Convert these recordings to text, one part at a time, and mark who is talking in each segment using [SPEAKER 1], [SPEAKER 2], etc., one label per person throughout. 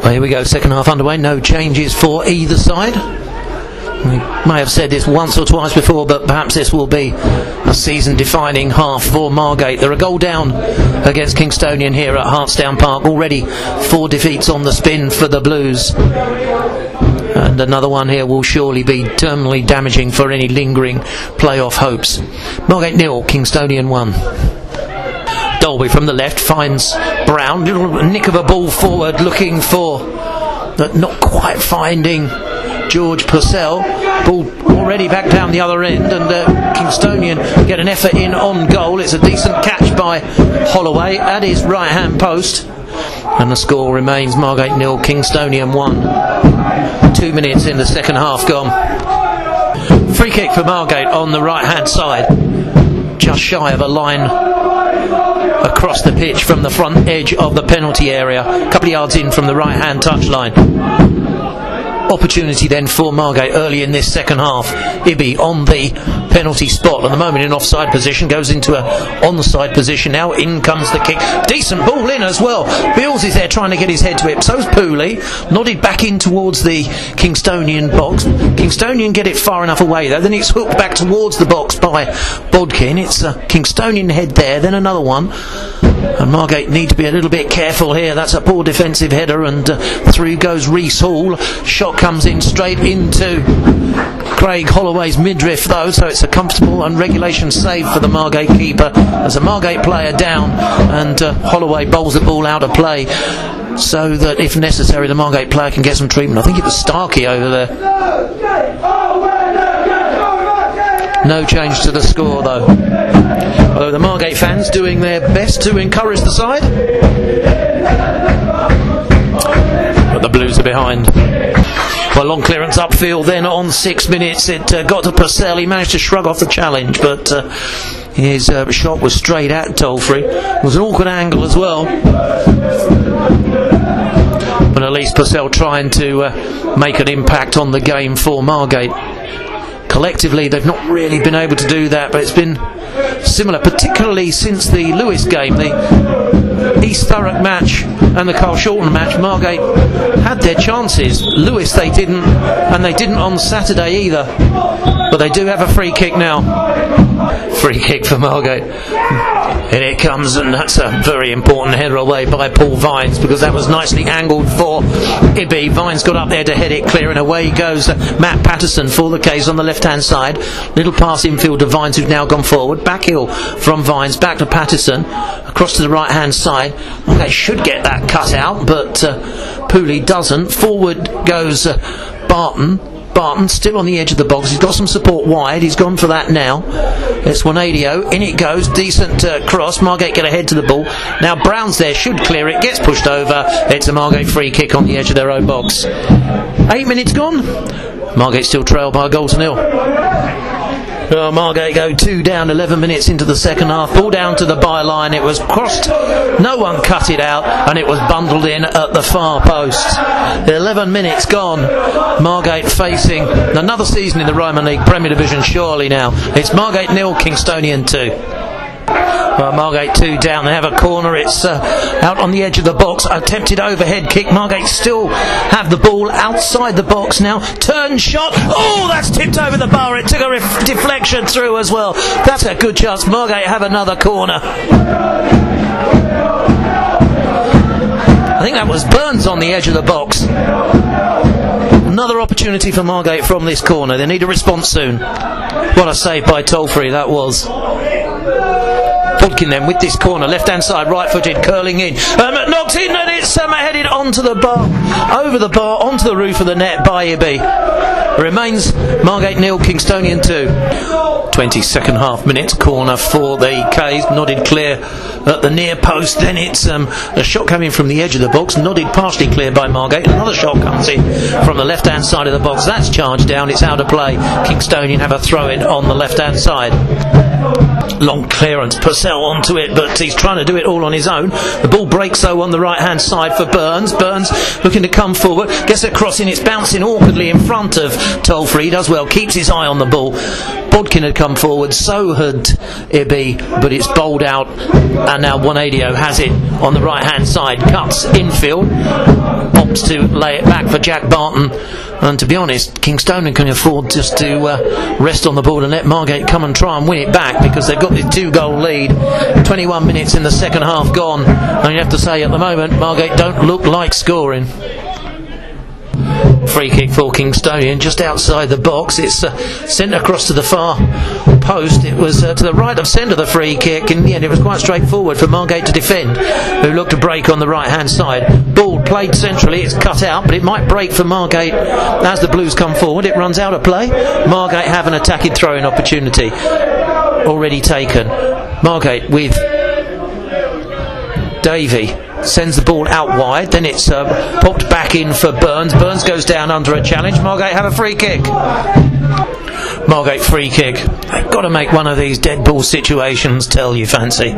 [SPEAKER 1] Well, here we go, second half underway, no changes for either side. We may have said this once or twice before, but perhaps this will be a season-defining half for Margate. They're a goal down against Kinsgtonian here at Hartsdown Park. Already 4 defeats on the spin for the Blues. And another one here will surely be terminally damaging for any lingering playoff hopes. Margate 0, Kinsgtonian 1. Dolby from the left finds Brown. Little nick of a ball forward, looking for, but not quite finding George Purcell. Ball already back down the other end, and Kinsgtonian get an effort in on goal. It's a decent catch by Holloway at his right hand post, and the score remains Margate 0, Kinsgtonian 1. 2 minutes in the second half gone. Free kick for Margate on the right hand side, just shy of a line across the pitch from the front edge of the penalty area, a couple of yards in from the right hand touchline. Opportunity then for Margate early in this second half. Ibby on the penalty spot, at the moment in offside position, goes into a onside position. Now in comes the kick, decent ball in as well. Beals is there trying to get his head to it, so's Pooley, nodded back in towards the Kinsgtonian box. Kinsgtonian get it far enough away though, then it's hooked back towards the box by Bodkin. It's a Kinsgtonian head there, then another one, and Margate need to be a little bit careful here. That's a poor defensive header, and through goes Reese Hall. Shot comes in straight into Craig Holloway's midriff though, so it's a comfortable and regulation save for the Margate keeper. There's a Margate player down, and Holloway bowls the ball out of play, so that if necessary the Margate player can get some treatment. I think it was Starkey over there. No change to the score though, although the Margate fans doing their best to encourage the side, but the Blues are behind. Well, long clearance upfield then on 6 minutes. It got to Purcell. He managed to shrug off the challenge, but his shot was straight at Tolfrey. It was an awkward angle as well, but at least Purcell trying to make an impact on the game for Margate. Collectively they've not really been able to do that, but it's been similar, particularly since the Lewis game, the East Thurrock match and the Carl Shorten match. Margate had their chances. Lewis they didn't, and they didn't on Saturday either, but they do have a free kick now. Free kick for Margate, and it comes, and that's a very important header away by Paul Vines, because that was nicely angled for Ibby. Vines got up there to head it clear, and away goes Matt Patterson for the K's on the left hand side. Little pass infield to Vines, who's now gone forward. Backhill from Vines, back to Patterson, across to the right hand side. They should get that cut out, but Pooley doesn't. Forward goes Barton. Barton still on the edge of the box. He's got some support wide. He's gone for that now. It's Juanadio. In it goes. Decent cross. Margate get ahead to the ball. Now Brown's there. Should clear it. Gets pushed over. It's a Margate free kick on the edge of their own box. 8 minutes gone. Margate still trail by a goal to nil. Well, Margate go 2 down 11 minutes into the second half. Ball down to the byline. It was crossed. No one cut it out, and it was bundled in at the far post. 11 minutes gone. Margate facing another season in the Ryman League Premier Division surely now. It's Margate 0, Kinsgtonian 2. Well, Margate 2 down. They have a corner. It's out on the edge of the box. Attempted overhead kick. Margate still have the ball outside the box now. Turn shot. Oh, that's tipped over the bar. It took a deflection through as well. That's a good chance. Margate have another corner. I think that was Burns on the edge of the box. Another opportunity for Margate from this corner. They need a response soon. What a save by Tolfrey that was. Bodkin then with this corner, left hand side, right footed, curling in, knocked in, and it's headed onto the bar, over the bar, onto the roof of the net by Ibby. Remains Margate 0, Kinsgtonian 2. 22nd half minutes, corner for the K's, nodded clear at the near post. Then it's a shot coming from the edge of the box, nodded partially clear by Margate. Another shot comes in from the left hand side of the box. That's charged down, it's out of play. Kinsgtonian have a throw in on the left hand side. Long clearance, Purcell onto it, but he's trying to do it all on his own. The ball breaks though on the right hand side for Burns. Burns looking to come forward, gets a cross in, it's bouncing awkwardly in front of Tolfrey. He does well, keeps his eye on the ball. Bodkin had come forward, so had Ibby, but it's bowled out, and now Juanadio has it on the right hand side, cuts infield. opts to lay it back for Jack Barton. And to be honest, Kinsgtonian can afford just to rest on the ball and let Margate come and try and win it back, because they've got this 2-goal lead. 21 minutes in the second half gone, and you have to say at the moment Margate don't look like scoring. Free kick for Kinsgtonian just outside the box. It's sent across to the far post. It was to the right of centre, the free kick. In the end, it was quite straightforward for Margate to defend, who looked to break on the right hand side. Ball played centrally. It's cut out, but it might break for Margate as the Blues come forward. It runs out of play. Margate have an attacking throw-in opportunity already taken. Margate with Davey sends the ball out wide, then it's popped back in for Burns. Burns goes down under a challenge. Margate have a free kick. Margate free kick. They've got to make one of these dead ball situations tell you fancy.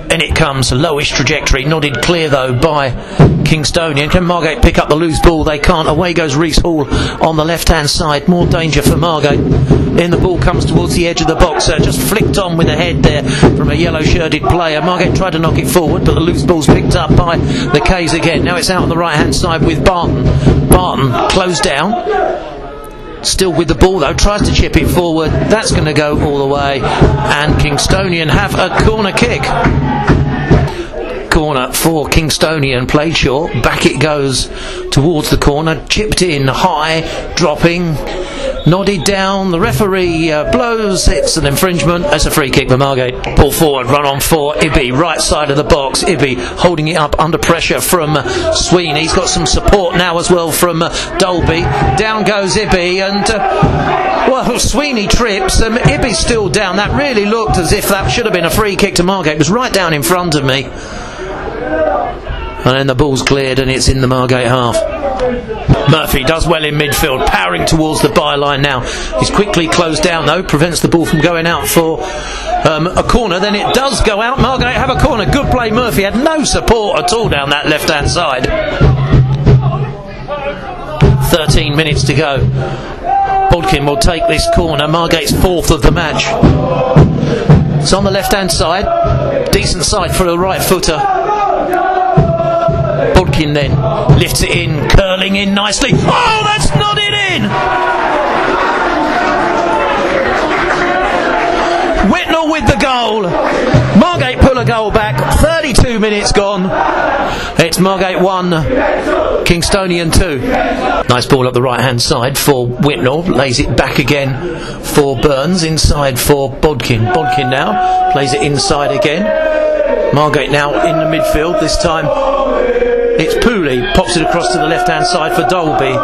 [SPEAKER 1] In it comes, lowish trajectory, nodded clear though by Kinsgtonian. Can Margate pick up the loose ball? They can't. Away goes Reese Hall on the left hand side. More danger for Margate. In the ball comes towards the edge of the box, just flicked on with the head there from a yellow shirted player. Margate tried to knock it forward, but the loose ball's picked up by the K's again. Now it's out on the right hand side with Barton. Barton closed down. Still with the ball though, tries to chip it forward. That's going to go all the way, and Kinsgtonian have a corner kick. Corner for Kinsgtonian, played short, back it goes towards the corner, chipped in high, dropping, nodded down. The referee blows. It's an infringement. It's a free kick for Margate. Ball forward, run on for Ibby, right side of the box. Ibby holding it up under pressure from Sweeney. He's got some support now as well from Dolby. Down goes Ibby, and well, Sweeney trips. Ibby's still down. That really looked as if that should have been a free kick to Margate. It was right down in front of me. And then the ball's cleared and it's in the Margate half. Murphy does well in midfield, powering towards the byline now. He's quickly closed down though, prevents the ball from going out for a corner. Then it does go out. Margate have a corner. Good play. Murphy had no support at all down that left hand side. 13 minutes to go. Bodkin will take this corner. Margate's fourth of the match. It's on the left hand side. Decent side for a right footer. Bodkin then lifts it in, curling in nicely. Oh, that's nodded in! Whitnell with the goal. Margate pull a goal back. 32 minutes gone. It's Margate 1, Kinsgtonian 2. Nice ball up the right hand side for Whitnell. Lays it back again for Burns. Inside for Bodkin. Bodkin now plays it inside again. Margate now in the midfield. This time it's Pooley, pops it across to the left hand side for Dolby.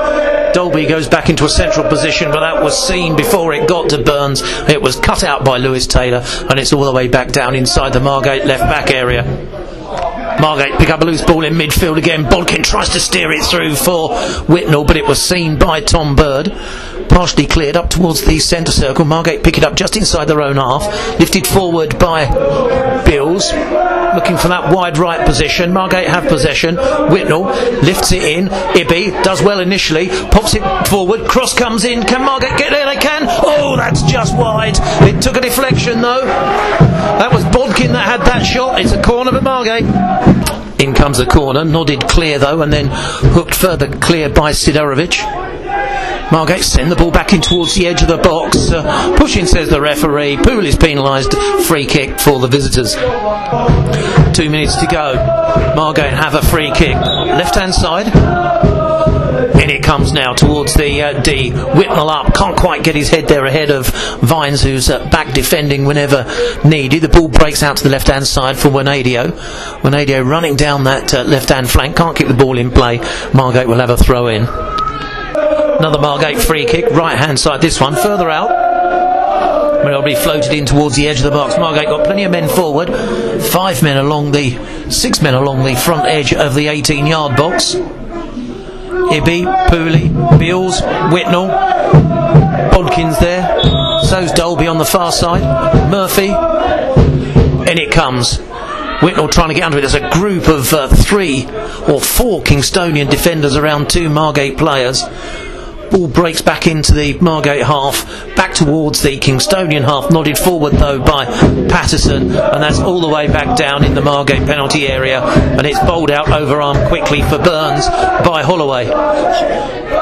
[SPEAKER 1] Dolby goes back into a central position, but that was seen before it got to Burns. It was cut out by Lewis Taylor, and it's all the way back down inside the Margate left back area. Margate pick up a loose ball in midfield again. Bodkin tries to steer it through for Whitnell, but it was seen by Tom Bird. Partially cleared up towards the centre circle. Margate pick it up just inside their own half. Lifted forward by Bills, looking for that wide right position. Margate have possession. Whitnell lifts it in. Ibby does well initially, pops it forward. Cross comes in. Can Margate get there? They can. Oh, that's just wide. It took a deflection though. That was Bodkin that had that shot. It's a corner for Margate. In comes the corner, nodded clear though, and then hooked further clear by Sidorovich. Margate send the ball back in towards the edge of the box. Pushing, says the referee. Poole is penalised. Free kick for the visitors. 2 minutes to go. Margate have a free kick. Left hand side. In it comes now towards the D. Whitnell up. Can't quite get his head there ahead of Vines, who's back defending whenever needed. The ball breaks out to the left hand side for Wanadio. Wanadio running down that left hand flank. Can't keep the ball in play. Margate will have a throw in. Another Margate free kick, right hand side this one, further out. But it'll be floated in towards the edge of the box. Margate got plenty of men forward. 6 men along the front edge of the 18-yard box. Ibby, Pooley, Beals, Whitnell, Bodkin's there. So's Dolby on the far side. Murphy. In it comes. Whitnell trying to get under it. There's a group of 3 or 4 Kinsgtonian defenders around 2 Margate players. Ball breaks back into the Margate half, back towards the Kinsgtonian half, nodded forward though by Patterson, and that's all the way back down in the Margate penalty area, and it's bowled out overarm quickly for Burns by Holloway.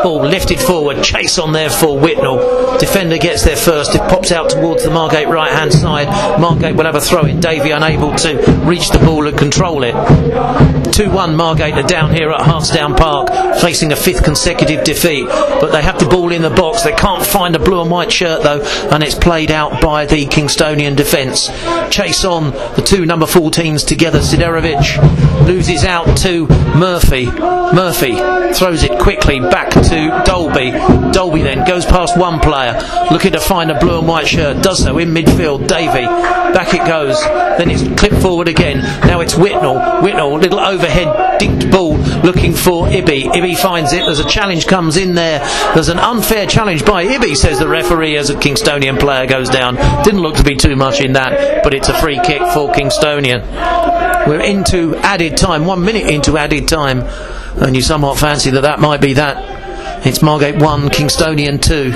[SPEAKER 1] Ball lifted forward, chase on there for Whitnell. Defender gets there first, it pops out towards the Margate right hand side. Margate will have a throw in, Davey unable to reach the ball and control it. 2-1 Margate are down here at Hartsdown Park, facing a 5th consecutive defeat, but they have the ball in the box. They can't find a blue and white shirt though, and it's played out by the Kinsgtonian defence. Chase on, the two number 14s together. Siderovic loses out to Murphy. Murphy throws it quickly back to Dolby. Dolby then goes past one player, looking to find a blue and white shirt, does so in midfield. Davey, back it goes, then it's clipped forward again. Now it's Whitnell. Whitnell, little overhead dinked ball, looking for Ibby. Ibby finds it. There's a challenge comes in there. There's an unfair challenge by Ibby, says the referee, as a Kinsgtonian player goes down. Didn't look to be too much in that, but it's a free kick for Kinsgtonian. We're into added time, 1 minute into added time, and you somewhat fancy that might be that. It's Margate 1, Kinsgtonian 2.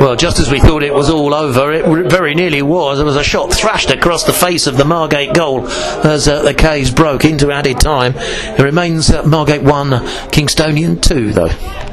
[SPEAKER 1] Well, just as we thought it was all over, it very nearly was. There was a shot thrashed across the face of the Margate goal as the K's broke into added time. It remains Margate 1, Kinsgtonian 2 though.